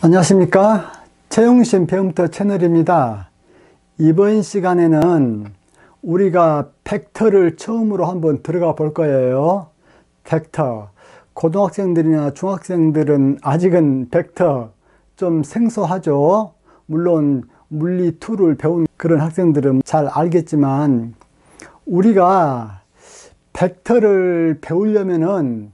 안녕하십니까, 최용신 배움터 채널입니다. 이번 시간에는 우리가 벡터를 처음으로 한번 들어가 볼 거예요. 벡터, 고등학생들이나 중학생들은 아직은 벡터 좀 생소하죠. 물론 물리 2를 배운 그런 학생들은 잘 알겠지만, 우리가 벡터를 배우려면은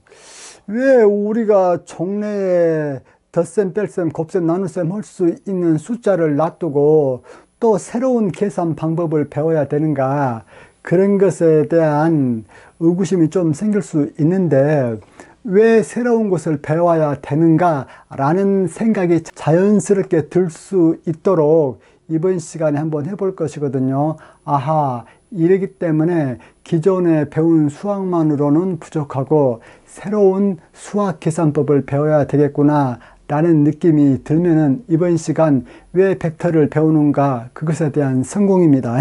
왜 우리가 종래에 덧셈, 뺄셈, 곱셈, 나눗셈 할 수 있는 숫자를 놔두고 또 새로운 계산 방법을 배워야 되는가, 그런 것에 대한 의구심이 좀 생길 수 있는데, 왜 새로운 것을 배워야 되는가 라는 생각이 자연스럽게 들 수 있도록 이번 시간에 한번 해볼 것이거든요. 아하, 이러기 때문에 기존에 배운 수학만으로는 부족하고 새로운 수학 계산법을 배워야 되겠구나 라는 느낌이 들면은 이번 시간 왜 벡터를 배우는가, 그것에 대한 성공입니다.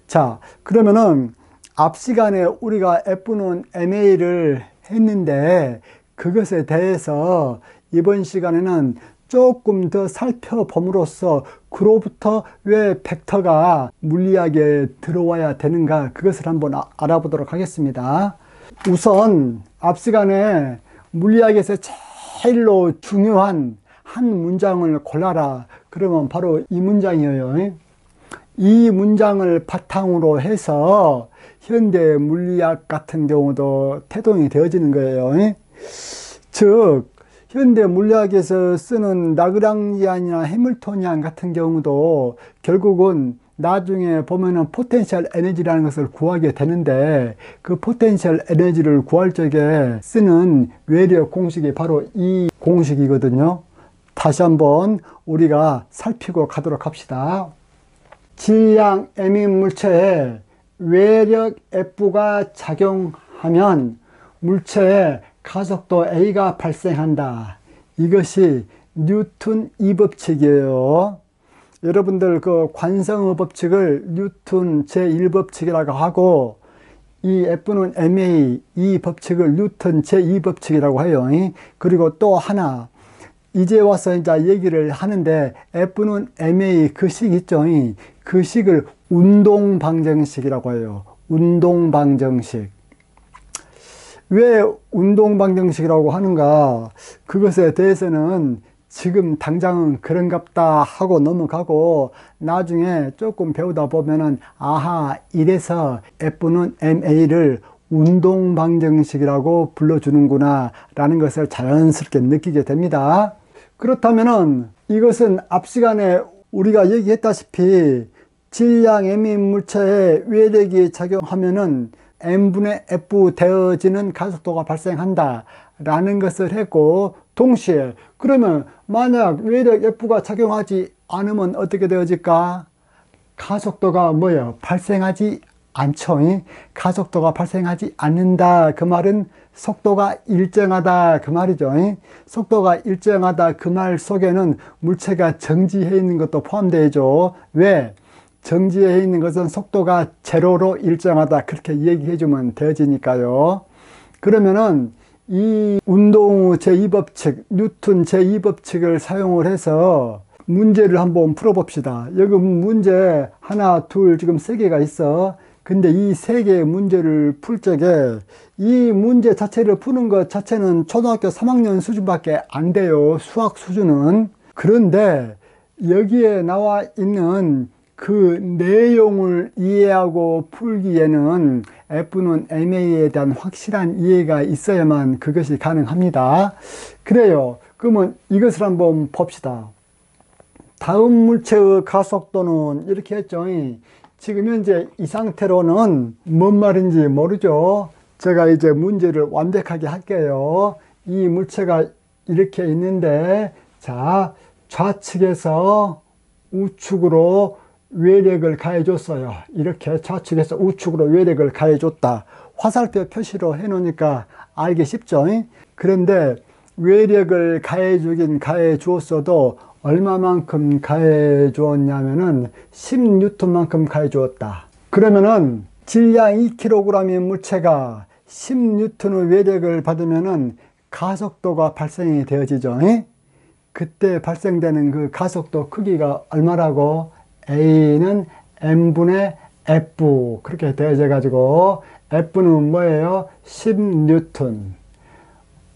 자, 그러면은 앞 시간에 우리가 F는 MA를 했는데, 그것에 대해서 이번 시간에는 조금 더 살펴봄으로써 그로부터 왜 벡터가 물리학에 들어와야 되는가, 그것을 한번 알아보도록 하겠습니다. 우선 앞 시간에 물리학에서 제일로 중요한 한 문장을 골라라, 그러면 바로 이 문장이에요. 이 문장을 바탕으로 해서 현대 물리학 같은 경우도 태동이 되어지는 거예요. 즉, 현대 물리학에서 쓰는 라그랑지안이나 해밀토니안 같은 경우도 결국은 나중에 보면은 포텐셜 에너지라는 것을 구하게 되는데, 그 포텐셜 에너지를 구할 적에 쓰는 외력 공식이 바로 이 공식이거든요. 다시 한번 우리가 살피고 가도록 합시다. 질량 M인 물체에 외력 F가 작용하면 물체에 가속도 A가 발생한다. 이것이 뉴턴 2법칙이에요. 여러분들 그 관성의 법칙을 뉴턴 제1법칙이라고 하고, 이 F는 MA, 이 법칙을 뉴턴 제2법칙이라고 해요. 그리고 또 하나, 이제 와서 이제 얘기를 하는데, F는 MA 그 식 있죠. 그 식을 운동방정식이라고 해요. 운동방정식. 왜 운동방정식이라고 하는가, 그것에 대해서는 지금 당장은 그런갑다 하고 넘어가고, 나중에 조금 배우다 보면은 아하, 이래서 F는 MA를 운동방정식이라고 불러주는구나 라는 것을 자연스럽게 느끼게 됩니다. 그렇다면은 이것은 앞 시간에 우리가 얘기했다시피 질량 M인 물체에 외력이 작용하면은 M분의 F 되어지는 가속도가 발생한다 라는 것을 했고, 동시에 그러면 만약 외력 F가 작용하지 않으면 어떻게 되어질까? 가속도가 뭐예요? 발생하지 않죠. 가속도가 발생하지 않는다, 그 말은 속도가 일정하다, 그 말이죠. 속도가 일정하다, 그 말 속에는 물체가 정지해 있는 것도 포함되죠. 왜? 정지해 있는 것은 속도가 제로로 일정하다, 그렇게 얘기해 주면 되어지니까요. 그러면은 이 운동 제2법칙, 뉴턴 제2법칙을 사용을 해서 문제를 한번 풀어봅시다. 여기 문제 하나, 둘, 지금 3개가 있어. 근데 이 3개의 문제를 풀 적에 이 문제 자체를 푸는 것 자체는 초등학교 3학년 수준밖에 안 돼요, 수학 수준은. 그런데 여기에 나와 있는 그 내용을 이해하고 풀기에는 F는 MA에 대한 확실한 이해가 있어야만 그것이 가능합니다. 그래요. 그러면 이것을 한번 봅시다. 다음 물체의 가속도는 이렇게 했죠. 지금 현재 이 상태로는 뭔 말인지 모르죠. 제가 이제 문제를 완벽하게 할게요. 이 물체가 이렇게 있는데, 자, 좌측에서 우측으로 외력을 가해줬어요. 이렇게 좌측에서 우측으로 외력을 가해줬다. 화살표 표시로 해놓으니까 알기 쉽죠. 그런데 외력을 가해주긴 가해주었어도 얼마만큼 가해주었냐면은 10N만큼 가해주었다. 그러면은 질량 2kg인 물체가 10N의 외력을 받으면은 가속도가 발생이 되어지죠. 그 그때 발생되는 그 가속도 크기가 얼마라고? A는 m분의 F 그렇게 되어져 가지고 F는 뭐예요? 10N,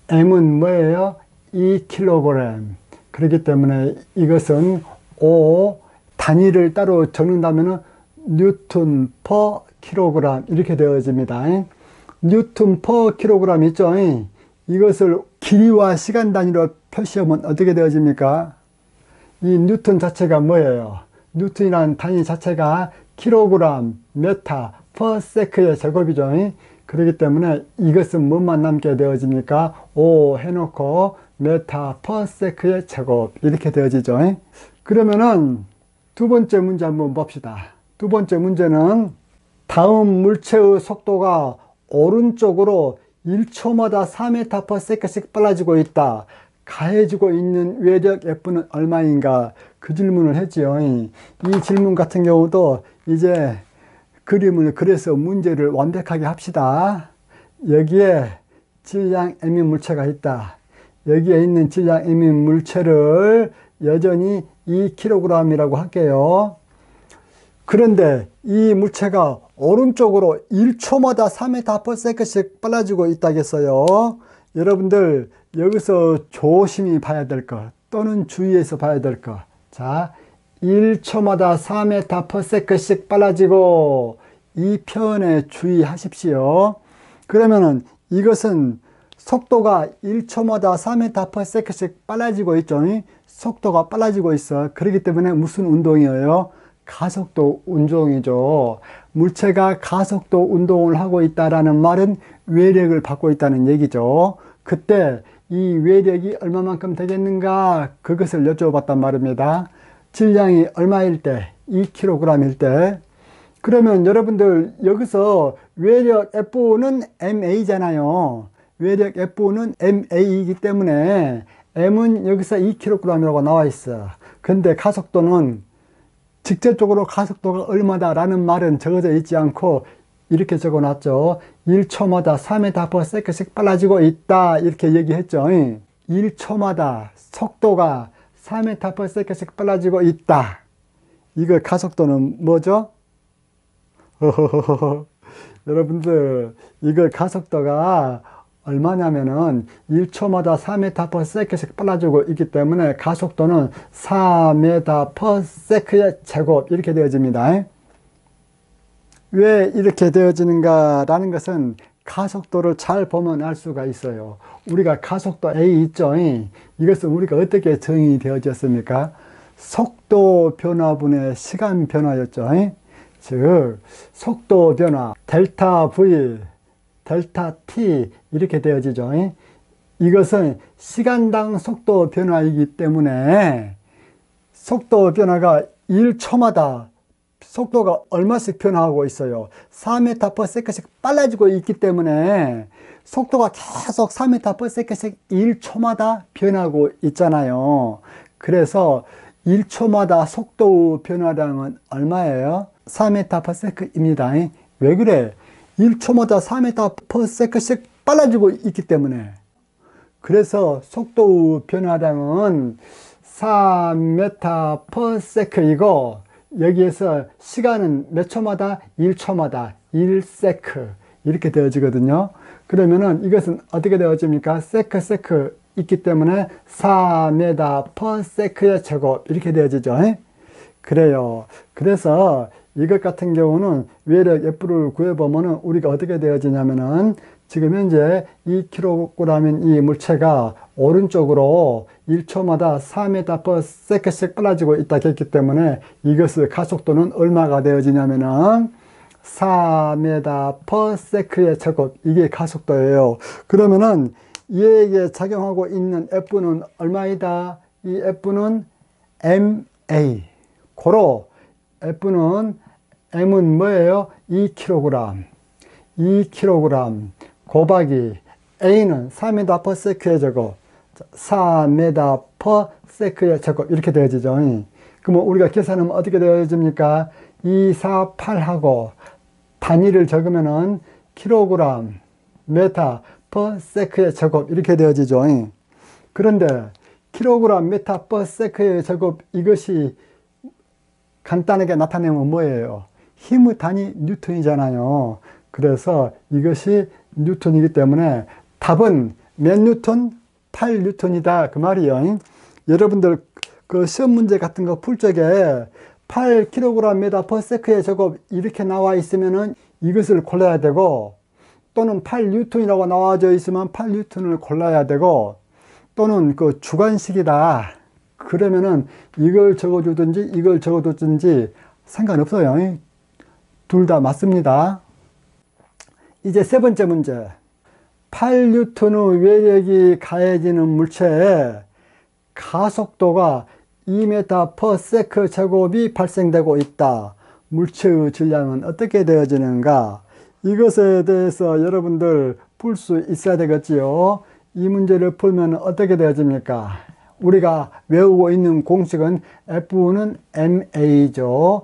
m은 뭐예요? 2kg. 그렇기 때문에 이것은 O 단위를 따로 적는다면 뉴턴 퍼 킬로그램 이렇게 되어집니다. 뉴턴 퍼 킬로그램 있죠? 이것을 길이와 시간 단위로 표시하면 어떻게 되어집니까? 이 뉴턴 자체가 뭐예요? 뉴턴이라는 단위 자체가 킬로그램, 메타, 퍼 세크의 제곱이죠. 그렇기 때문에 이것은 뭐만 남게 되어집니까? 5 해놓고 메타 퍼 세크의 제곱 이렇게 되어지죠. 그러면은 두 번째 문제 한번 봅시다. 두 번째 문제는 다음 물체의 속도가 오른쪽으로 1초마다 4m per second씩 빨라지고 있다. 가해지고 있는 외력 F는 얼마인가? 그 질문을 했지요. 이 질문 같은 경우도 이제 그림을 그려서 문제를 완벽하게 합시다. 여기에 질량 m인 물체가 있다. 여기에 있는 질량 m인 물체를 여전히 2kg이라고 할게요. 그런데 이 물체가 오른쪽으로 1초마다 3m per second씩 빨라지고 있다겠어요. 여러분들 여기서 조심히 봐야 될 것 또는 주의해서 봐야 될 것. 자, 1초마다 4m per second씩 빨라지고 이 표현에 주의하십시오. 그러면은 이것은 속도가 1초마다 4m per second씩 빨라지고 있죠. 속도가 빨라지고 있어. 그렇기 때문에 무슨 운동이에요? 가속도 운동이죠. 물체가 가속도 운동을 하고 있다라는 말은 외력을 받고 있다는 얘기죠. 그때 이 외력이 얼마만큼 되겠는가? 그것을 여쭤봤단 말입니다. 질량이 얼마일 때? 2kg일 때. 그러면 여러분들 여기서 외력 F는 MA잖아요. 외력 F는 MA이기 때문에 M은 여기서 2kg이라고 나와 있어. 근데 가속도는 직접적으로 가속도가 얼마다라는 말은 적어져 있지 않고 이렇게 적어 놨죠. 1초마다 3m per second씩 빨라지고 있다. 이렇게 얘기했죠. 1초마다 속도가 3m per second씩 빨라지고 있다. 이거 가속도는 뭐죠? 여러분들 이거 가속도가 얼마냐면은 1초마다 4m per second씩 빨라지고 있기 때문에 가속도는 4m per second의 제곱 이렇게 되어집니다. 왜 이렇게 되어지는가 라는 것은 가속도를 잘 보면 알 수가 있어요. 우리가 가속도 A 있죠. 이것은 우리가 어떻게 정의 되어졌습니까? 속도 변화분의 시간 변화였죠. 즉 속도 변화 델타 V 델타 t 이렇게 되어지죠. 이것은 시간당 속도 변화이기 때문에 속도 변화가 1초마다 속도가 얼마씩 변화하고 있어요. 4m per second씩 빨라지고 있기 때문에 속도가 계속 4m per second씩 1초마다 변하고 있잖아요. 그래서 1초마다 속도 변화량은 얼마예요? 4m per second입니다. 왜 그래? 1초마다 4m per second씩 빨라지고 있기 때문에. 그래서 속도 변화량은 4m per second이고 여기에서 시간은 몇 초마다? 1초마다 1세크 이렇게 되어지거든요. 그러면은 이것은 어떻게 되어집니까? 세크 있기 때문에 4m per second의 제곱 이렇게 되어지죠. 그래요. 그래서 이것 같은 경우는 외력 F를 구해보면은 우리가 어떻게 되어지냐면은 지금 현재 2kg인 이 물체가 오른쪽으로 1초마다 4m per second씩 빨라지고 있다 했기 때문에 이것의 가속도는 얼마가 되어지냐면은 4m per second의 제곱 이게 가속도예요. 그러면은 이에게 작용하고 있는 F는 얼마이다? 이 F는 MA. 고로 F는 M은 뭐예요? 2kg. 2kg 곱하기 A는 4m per second의 제곱. 4m per second의 제곱 이렇게 되어지죠. 그러면 우리가 계산하면 어떻게 되어집니까? 2, 4, 8하고 단위를 적으면은 kg, m per second의 제곱 이렇게 되어지죠. 그런데 킬로그램 메타 퍼 세크의 제곱, 이것이 간단하게 나타내면 뭐예요? 힘의 단위 뉴턴이잖아요. 그래서 이것이 뉴턴이기 때문에 답은 몇 뉴턴? 8뉴턴이다 그 말이에요. 여러분들 그 시험 문제 같은 거 풀 적에 8kg 메타 퍼 세크의 제곱 이렇게 나와 있으면은 이것을 골라야 되고, 또는 8뉴턴이라고 나와져 있으면 8뉴턴을 골라야 되고, 또는 그 주관식이다 그러면은 이걸 적어주든지 이걸 적어주든지 상관없어요. 둘 다 맞습니다. 이제 세 번째 문제. 8뉴턴의 외력이 가해지는 물체에 가속도가 2m per 세크 제곱이 발생되고 있다. 물체의 질량은 어떻게 되어지는가? 이것에 대해서 여러분들 풀 수 있어야 되겠지요. 이 문제를 풀면 어떻게 되어집니까? 우리가 외우고 있는 공식은 F는 ma죠.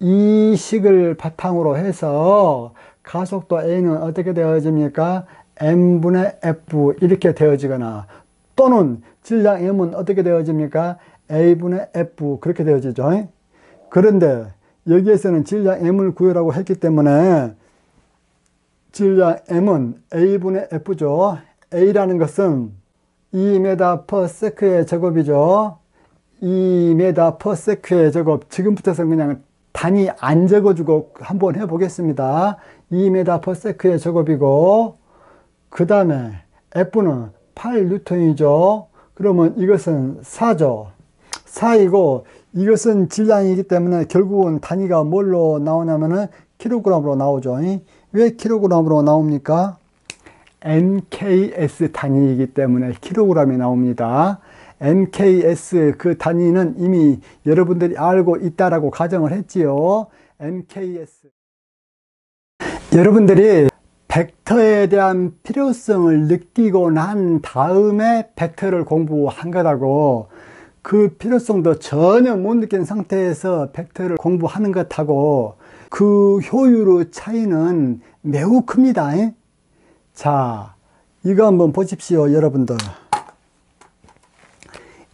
이 식을 바탕으로 해서 가속도 A는 어떻게 되어집니까? m분의 F 이렇게 되어지거나, 또는 질량 m은 어떻게 되어집니까? A분의 F 그렇게 되어지죠. 그런데 여기에서는 질량 m을 구해라고 했기 때문에 질량 m은 A분의 F죠. A라는 것은 2m per 세크의 제곱이죠. 2m per 세크의 제곱. 지금부터는 그냥 단위 안 적어주고 한번 해보겠습니다. 2m per 세크의 제곱이고, 그 다음에 F는 8뉴턴이죠. 그러면 이것은 4죠. 4이고, 이것은 질량이기 때문에 결국은 단위가 뭘로 나오냐면은 킬로그램으로 나오죠. 왜 킬로그램으로 나옵니까? MKS 단위이기 때문에 킬로그램이 나옵니다. MKS 그 단위는 이미 여러분들이 알고 있다라고 가정을 했지요. MKS. 여러분들이 벡터에 대한 필요성을 느끼고 난 다음에 벡터를 공부한 거라고, 그 필요성도 전혀 못 느낀 상태에서 벡터를 공부하는 것하고 그 효율의 차이는 매우 큽니다. 자, 이거 한번 보십시오, 여러분들.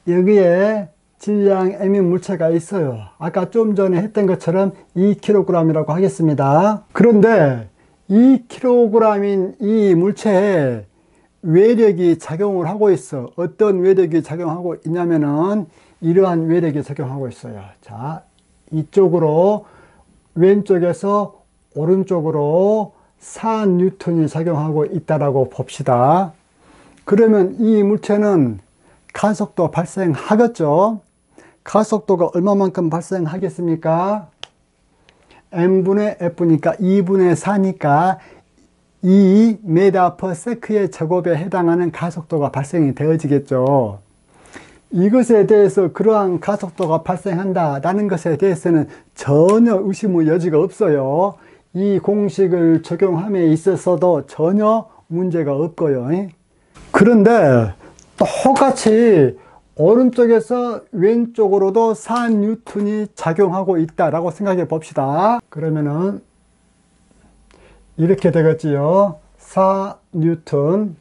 여기에 질량 m인 물체가 있어요. 아까 좀 전에 했던 것처럼 2kg이라고 하겠습니다. 그런데 2kg인 이 물체에 외력이 작용을 하고 있어. 어떤 외력이 작용하고 있냐면은 이러한 외력이 작용하고 있어요. 자, 이쪽으로 왼쪽에서 오른쪽으로 4뉴턴이 작용하고 있다라고 봅시다. 그러면 이 물체는 가속도 발생하겠죠. 가속도가 얼마만큼 발생하겠습니까? m분의 f니까 2분의 4니까 2m per 세크의 제곱에 해당하는 가속도가 발생이 되어지겠죠. 이것에 대해서 그러한 가속도가 발생한다라는 것에 대해서는 전혀 의심의 여지가 없어요. 이 공식을 적용함에 있어서도 전혀 문제가 없고요. 그런데 똑같이 오른쪽에서 왼쪽으로도 4뉴턴이 작용하고 있다라고 생각해 봅시다. 그러면은 이렇게 되겠지요. 4뉴턴.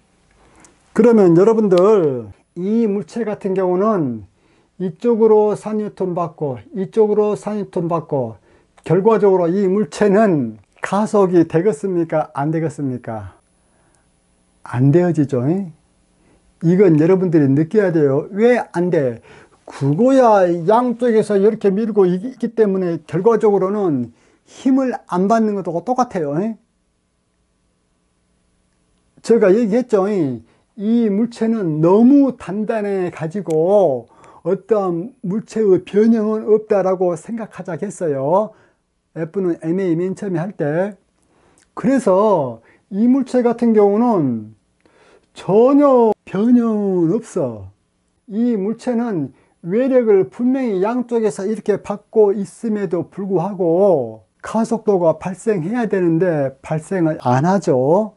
그러면 여러분들 이 물체 같은 경우는 이쪽으로 4뉴턴 받고 이쪽으로 4뉴턴 받고, 결과적으로 이 물체는 가속이 되겠습니까? 안 되겠습니까? 안 되어지죠. 이건 여러분들이 느껴야 돼요. 왜 안 돼? 그거야 양쪽에서 이렇게 밀고 있기 때문에 결과적으로는 힘을 안 받는 것하고 똑같아요. 제가 얘기했죠. 이 물체는 너무 단단해 가지고 어떠한 물체의 변형은 없다라고 생각하자 했어요. F는 MA 맨 처음에 할 때. 그래서 이 물체 같은 경우는 전혀 변형은 없어. 이 물체는 외력을 분명히 양쪽에서 이렇게 받고 있음에도 불구하고 가속도가 발생해야 되는데 발생을 안 하죠.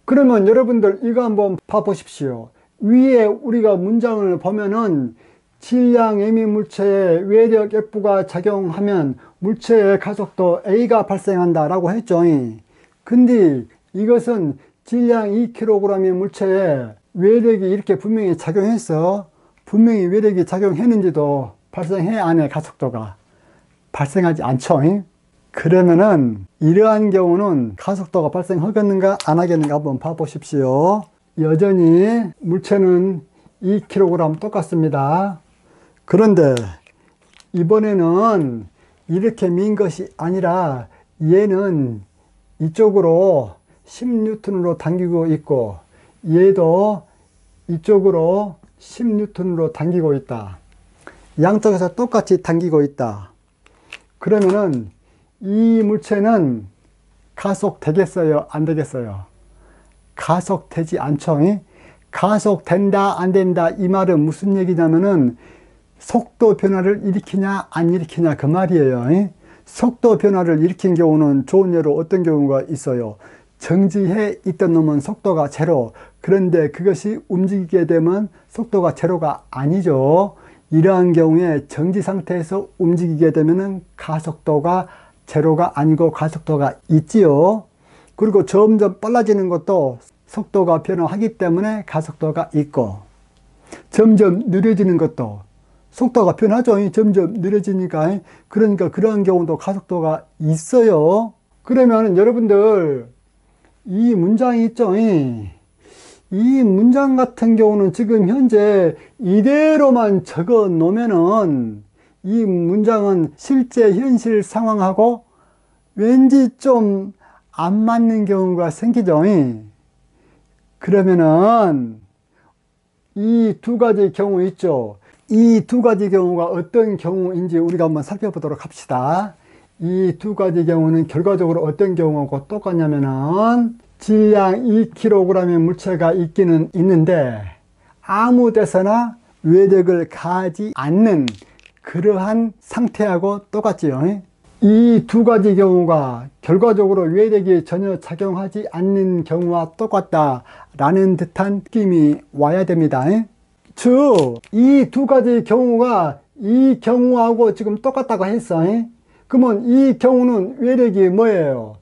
그러면 여러분들 이거 한번 봐보십시오. 위에 우리가 문장을 보면은 질량 m인 물체에 외력 F가 작용하면 물체의 가속도 A가 발생한다 라고 했죠. 근데 이것은 질량 2kg의 물체에 외력이 이렇게 분명히 작용해서 분명히 외력이 작용했는지도 발생해 안 해? 가속도가 발생하지 않죠. 그러면은 이러한 경우는 가속도가 발생하겠는가 안 하겠는가 한번 봐보십시오. 여전히 물체는 2kg 똑같습니다. 그런데 이번에는 이렇게 민 것이 아니라 얘는 이쪽으로 10N으로 당기고 있고 얘도 이쪽으로 10N으로 당기고 있다. 양쪽에서 똑같이 당기고 있다. 그러면은 이 물체는 가속되겠어요? 안 되겠어요? 가속되지 않죠? 가속된다 안 된다 이 말은 무슨 얘기냐면은 속도 변화를 일으키냐 안 일으키냐 그 말이에요. 속도 변화를 일으킨 경우는 좋은 예로 어떤 경우가 있어요. 정지해 있던 놈은 속도가 제로. 그런데 그것이 움직이게 되면 속도가 제로가 아니죠. 이러한 경우에 정지 상태에서 움직이게 되면은 가속도가 제로가 아니고 가속도가 있지요. 그리고 점점 빨라지는 것도 속도가 변화하기 때문에 가속도가 있고, 점점 느려지는 것도 속도가 변하죠. 점점 느려지니까. 그러니까 그러한 경우도 가속도가 있어요. 그러면 여러분들 이 문장이 있죠. 이 문장 같은 경우는 지금 현재 이대로만 적어 놓으면은 이 문장은 실제 현실 상황하고 왠지 좀 안 맞는 경우가 생기죠. 그러면은 이 두 가지 경우 있죠. 이 두 가지 경우가 어떤 경우인지 우리가 한번 살펴보도록 합시다. 이 두 가지 경우는 결과적으로 어떤 경우하고 똑같냐면은 질량 2kg의 물체가 있기는 있는데 아무 데서나 외력을 가하지 않는 그러한 상태하고 똑같지요. 이 두 가지 경우가 결과적으로 외력이 전혀 작용하지 않는 경우와 똑같다라는 듯한 느낌이 와야 됩니다. 즉, 이 두 가지 경우가 이 경우하고 지금 똑같다고 했어. 그러면 이 경우는 외력이 뭐예요?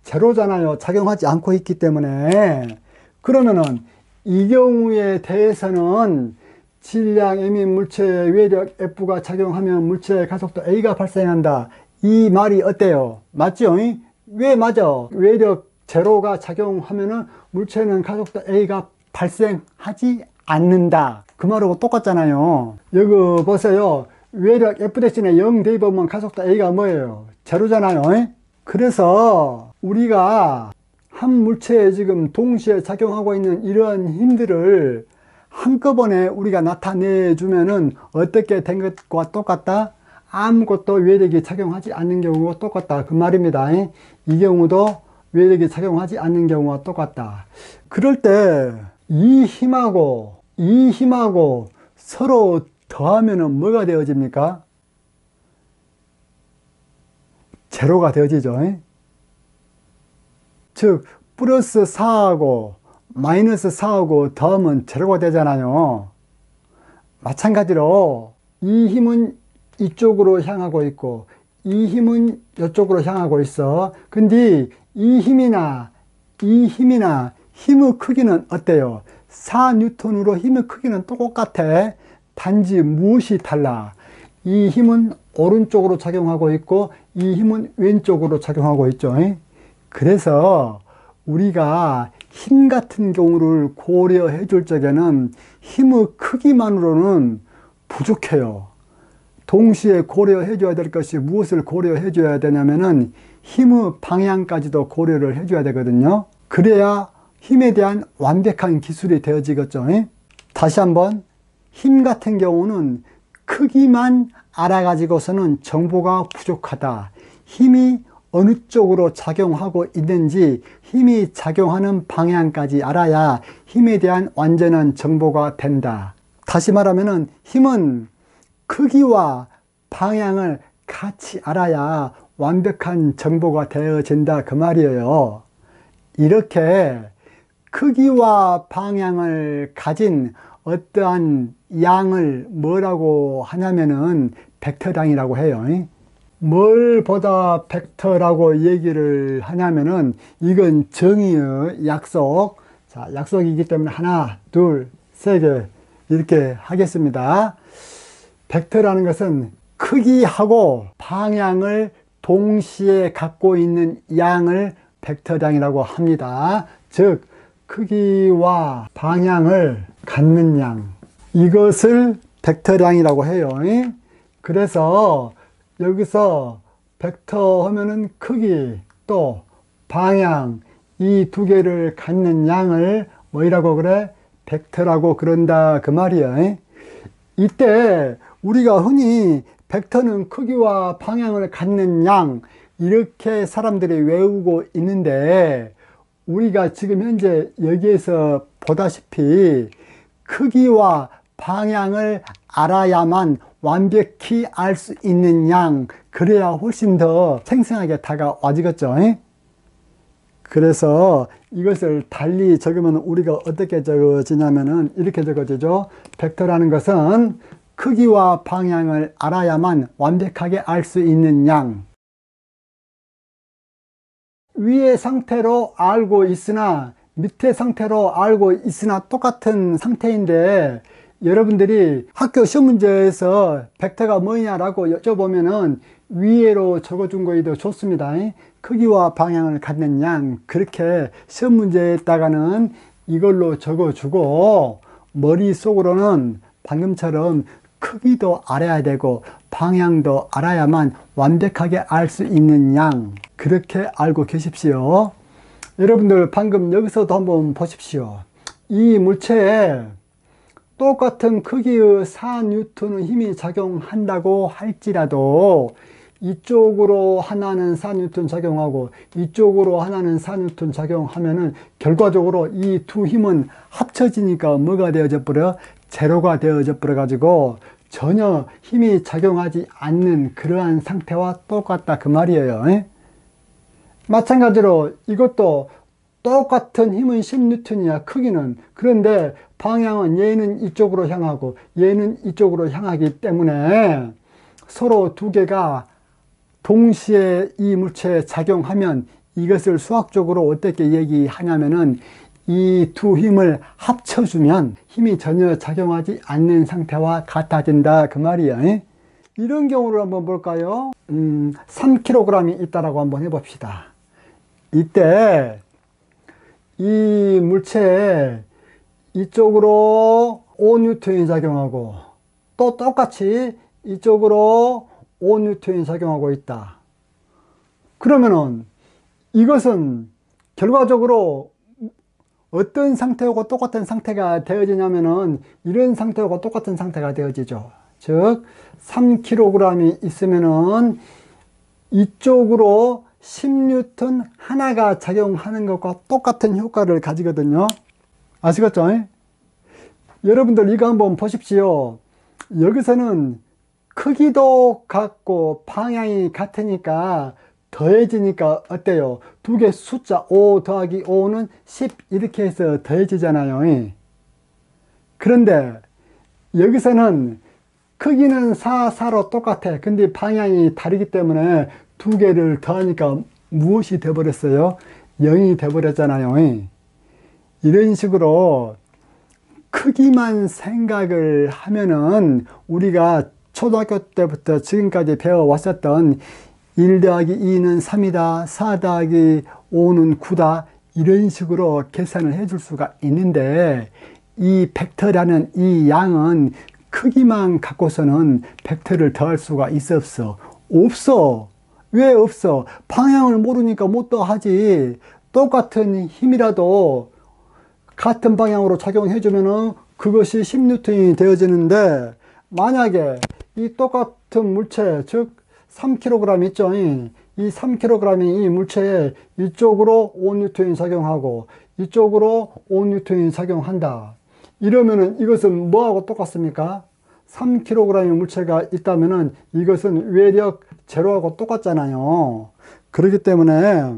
제로잖아요. 작용하지 않고 있기 때문에. 그러면은 이 경우에 대해서는 질량 M인 물체의 외력 F가 작용하면 물체의 가속도 A가 발생한다. 이 말이 어때요? 맞죠? 왜 맞아? 외력 제로가 작용하면은 물체는 가속도 A가 발생하지 않는다. 그 말하고 똑같잖아요. 여기 보세요. 외력 F 대신에 0 대입하면 가속도 A가 뭐예요? 제로잖아요. 그래서 우리가 한 물체에 지금 동시에 작용하고 있는 이러한 힘들을 한꺼번에 우리가 나타내 주면은 어떻게 된 것과 똑같다? 아무것도 외력이 작용하지 않는 경우와 똑같다. 그 말입니다. 이 경우도 외력이 작용하지 않는 경우와 똑같다. 그럴 때 이 힘하고 이 힘하고 서로 더하면은 뭐가 되어집니까? 제로가 되어지죠. 즉 플러스 4하고 마이너스 4하고 더하면 제로가 되잖아요. 마찬가지로 이 힘은 이쪽으로 향하고 있고 이 힘은 이쪽으로 향하고 있어. 근데 이 힘이나 힘의 크기는 어때요? 4N으로 힘의 크기는 똑같아. 단지 무엇이 달라? 이 힘은 오른쪽으로 작용하고 있고 이 힘은 왼쪽으로 작용하고 있죠. 그래서 우리가 힘 같은 경우를 고려해 줄 적에는 힘의 크기만으로는 부족해요. 동시에 고려해 줘야 될 것이 무엇을 고려해 줘야 되냐면은 힘의 방향까지도 고려를 해 줘야 되거든요. 그래야 힘에 대한 완벽한 기술이 되어지겠죠. 다시 한번, 힘 같은 경우는 크기만 알아가지고서는 정보가 부족하다. 힘이 어느 쪽으로 작용하고 있는지 힘이 작용하는 방향까지 알아야 힘에 대한 완전한 정보가 된다. 다시 말하면은 힘은 크기와 방향을 같이 알아야 완벽한 정보가 되어진다 그 말이에요. 이렇게 크기와 방향을 가진 어떠한 양을 뭐라고 하냐면은 벡터량이라고 해요. 뭘 보다 벡터라고 얘기를 하냐면은 이건 정의의 약속. 자, 약속이기 때문에 하나, 둘, 세 개. 이렇게 하겠습니다. 벡터라는 것은 크기하고 방향을 동시에 갖고 있는 양을 벡터량이라고 합니다. 즉 크기와 방향을 갖는 양, 이것을 벡터량이라고 해요. 그래서 여기서 벡터 하면은 크기 또 방향, 이 두 개를 갖는 양을 뭐라고 그래? 벡터라고 그런다 그 말이야. 이때 우리가 흔히 벡터는 크기와 방향을 갖는 양, 이렇게 사람들이 외우고 있는데, 우리가 지금 현재 여기에서 보다시피 크기와 방향을 알아야만 완벽히 알 수 있는 양, 그래야 훨씬 더 생생하게 다가와지겠죠. 그래서 이것을 달리 적으면 우리가 어떻게 적어지냐면은 이렇게 적어지죠. 벡터라는 것은 크기와 방향을 알아야만 완벽하게 알 수 있는 양, 위의 상태로 알고 있으나 밑의 상태로 알고 있으나 똑같은 상태인데, 여러분들이 학교 시험 문제에서 벡터가 뭐냐라고 여쭤보면은 위에로 적어준 거에도 좋습니다. 크기와 방향을 갖는 양, 그렇게 시험 문제에다가는 이걸로 적어주고, 머릿속으로는 방금처럼 크기도 알아야 되고 방향도 알아야만 완벽하게 알 수 있는 양, 그렇게 알고 계십시오. 여러분들 방금 여기서도 한번 보십시오. 이 물체에 똑같은 크기의 4N의 힘이 작용한다고 할지라도 이쪽으로 하나는 4N 작용하고 이쪽으로 하나는 4N 작용하면은 결과적으로 이 두 힘은 합쳐지니까 뭐가 되어져 버려? 제로가 되어져 버려 가지고 전혀 힘이 작용하지 않는 그러한 상태와 똑같다 그 말이에요. 마찬가지로 이것도 똑같은 힘은 10N이야, 크기는. 그런데 방향은 얘는 이쪽으로 향하고 얘는 이쪽으로 향하기 때문에 서로 두 개가 동시에 이 물체에 작용하면 이것을 수학적으로 어떻게 얘기하냐면은 이 두 힘을 합쳐주면 힘이 전혀 작용하지 않는 상태와 같아진다 그 말이에요. 이런 경우를 한번 볼까요? 3kg이 있다라고 한번 해봅시다. 이때 이 물체에 이쪽으로 5N이 작용하고 또 똑같이 이쪽으로 5N이 작용하고 있다. 그러면은 이것은 결과적으로 어떤 상태하고 똑같은 상태가 되어지냐면은 이런 상태하고 똑같은 상태가 되어지죠. 즉 3kg이 있으면은 이쪽으로 10N 하나가 작용하는 것과 똑같은 효과를 가지거든요. 아시겠죠? 여러분들 이거 한번 보십시오. 여기서는 크기도 같고 방향이 같으니까 더해지니까 어때요? 두 개 숫자 5 더하기 5는 10 이렇게 해서 더해지잖아요. 그런데 여기서는 크기는 4, 4로 똑같아. 근데 방향이 다르기 때문에 두 개를 더하니까 무엇이 되어버렸어요? 0이 되어버렸잖아요. 이런 식으로 크기만 생각을 하면은 우리가 초등학교 때부터 지금까지 배워왔었던 1 더하기 2는 3이다, 4 더하기 5는 9다, 이런 식으로 계산을 해줄 수가 있는데, 이 벡터라는 이 양은 크기만 갖고서는 벡터를 더할 수가 있어 없어? 없어. 왜 없어? 방향을 모르니까 못 더하지. 똑같은 힘이라도 같은 방향으로 작용해주면은 그것이 10N이 되어지는데, 만약에 이 똑같은 물체, 즉 3kg 있죠. 이 3kg이 이 물체에 이쪽으로 5N이 작용하고 이쪽으로 5N이 작용한다. 이러면은 이것은 뭐하고 똑같습니까? 3kg의 물체가 있다면은 이것은 외력 제로하고 똑같잖아요. 그렇기 때문에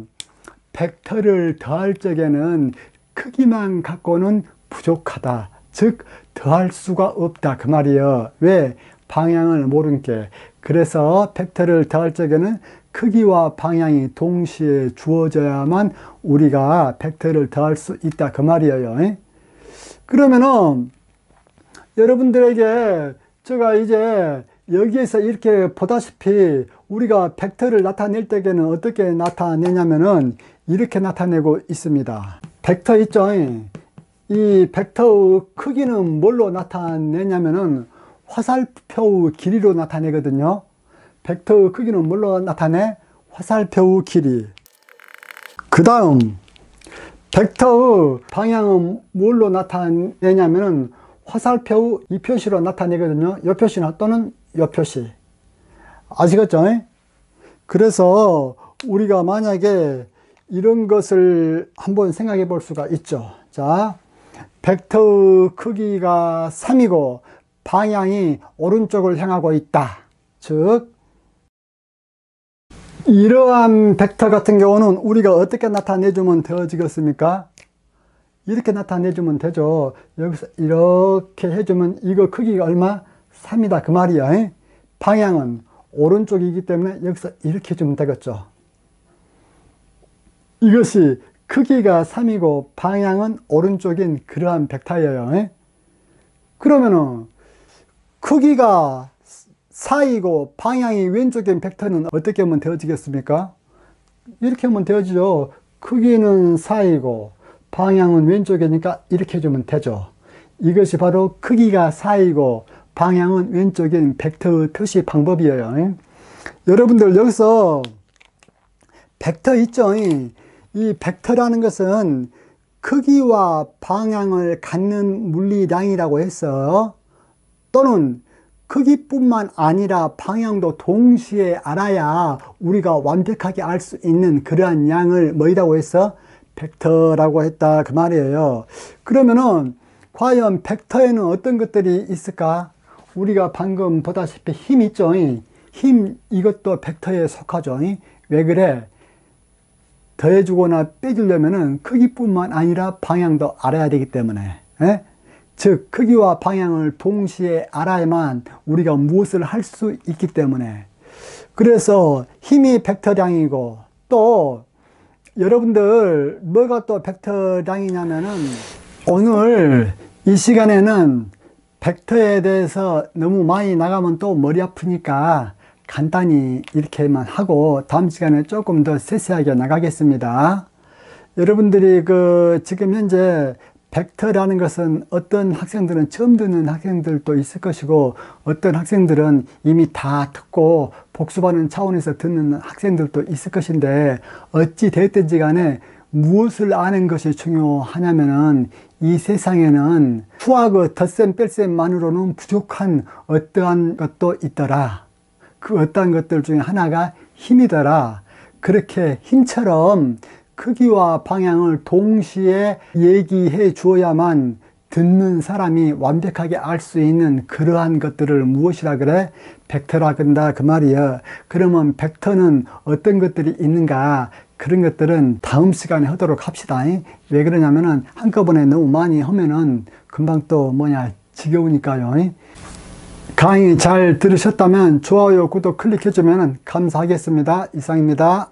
벡터를 더할 적에는 크기만 갖고는 부족하다. 즉 더할 수가 없다 그 말이에요. 왜? 방향을 모르는 게. 그래서 벡터를 더할 적에는 크기와 방향이 동시에 주어져야만 우리가 벡터를 더할 수 있다 그 말이에요. 그러면은 여러분들에게 제가 이제 여기에서 이렇게 보다시피 우리가 벡터를 나타낼 때에는 어떻게 나타내냐면은 이렇게 나타내고 있습니다. 벡터 있죠? 이 벡터의 크기는 뭘로 나타내냐면은 화살표의 길이로 나타내거든요. 벡터의 크기는 뭘로 나타내? 화살표의 길이. 그 다음 벡터의 방향은 뭘로 나타내냐면은 화살표의 이 표시로 나타내거든요. 이 표시나 또는 이 표시. 아시겠죠? 그래서 우리가 만약에 이런 것을 한번 생각해 볼 수가 있죠. 자, 벡터의 크기가 3이고 방향이 오른쪽을 향하고 있다. 즉 이러한 벡터 같은 경우는 우리가 어떻게 나타내주면 되어지겠습니까? 이렇게 나타내주면 되죠. 여기서 이렇게 해주면 이거 크기가 얼마? 3이다 그 말이야. 방향은 오른쪽이기 때문에 여기서 이렇게 해주면 되겠죠. 이것이 크기가 3이고 방향은 오른쪽인 그러한 벡터예요. 그러면은 크기가 4이고 방향이 왼쪽인 벡터는 어떻게 하면 되어지겠습니까? 이렇게 하면 되어지죠. 크기는 4이고 방향은 왼쪽이니까 이렇게 해주면 되죠. 이것이 바로 크기가 4이고 방향은 왼쪽인 벡터 표시 방법이에요. 여러분들 여기서 벡터 있죠? 이 벡터라는 것은 크기와 방향을 갖는 물리량이라고 해서 또는 크기뿐만 아니라 방향도 동시에 알아야 우리가 완벽하게 알 수 있는 그러한 양을 뭐라고 해서 벡터라고 했다 그 말이에요. 그러면은 과연 벡터에는 어떤 것들이 있을까? 우리가 방금 보다시피 힘 있죠? 힘 이것도 벡터에 속하죠. 왜 그래? 더해주거나 빼주려면은 크기뿐만 아니라 방향도 알아야 되기 때문에. 즉 크기와 방향을 동시에 알아야만 우리가 무엇을 할 수 있기 때문에. 그래서 힘이 벡터량이고 또 여러분들 뭐가 또 벡터량이냐면은 오늘 이 시간에는 벡터에 대해서 너무 많이 나가면 또 머리 아프니까 간단히 이렇게만 하고 다음 시간에 조금 더 세세하게 나가겠습니다. 여러분들이 지금 현재 벡터라는 것은 어떤 학생들은 처음 듣는 학생들도 있을 것이고 어떤 학생들은 이미 다 듣고 복습하는 차원에서 듣는 학생들도 있을 것인데 어찌 됐든지 간에 무엇을 아는 것이 중요하냐면은 이 세상에는 수학의 덧셈 뺄셈만으로는 부족한 어떠한 것도 있더라. 그 어떠한 것들 중에 하나가 힘이더라. 그렇게 힘처럼 크기와 방향을 동시에 얘기해 주어야만 듣는 사람이 완벽하게 알 수 있는 그러한 것들을 무엇이라 그래? 벡터라 그런다 그 말이야. 그러면 벡터는 어떤 것들이 있는가? 그런 것들은 다음 시간에 하도록 합시다. 왜 그러냐면은 한꺼번에 너무 많이 하면은 금방 또 지겨우니까요. 강의 잘 들으셨다면 좋아요, 구독 클릭해주면 감사하겠습니다. 이상입니다.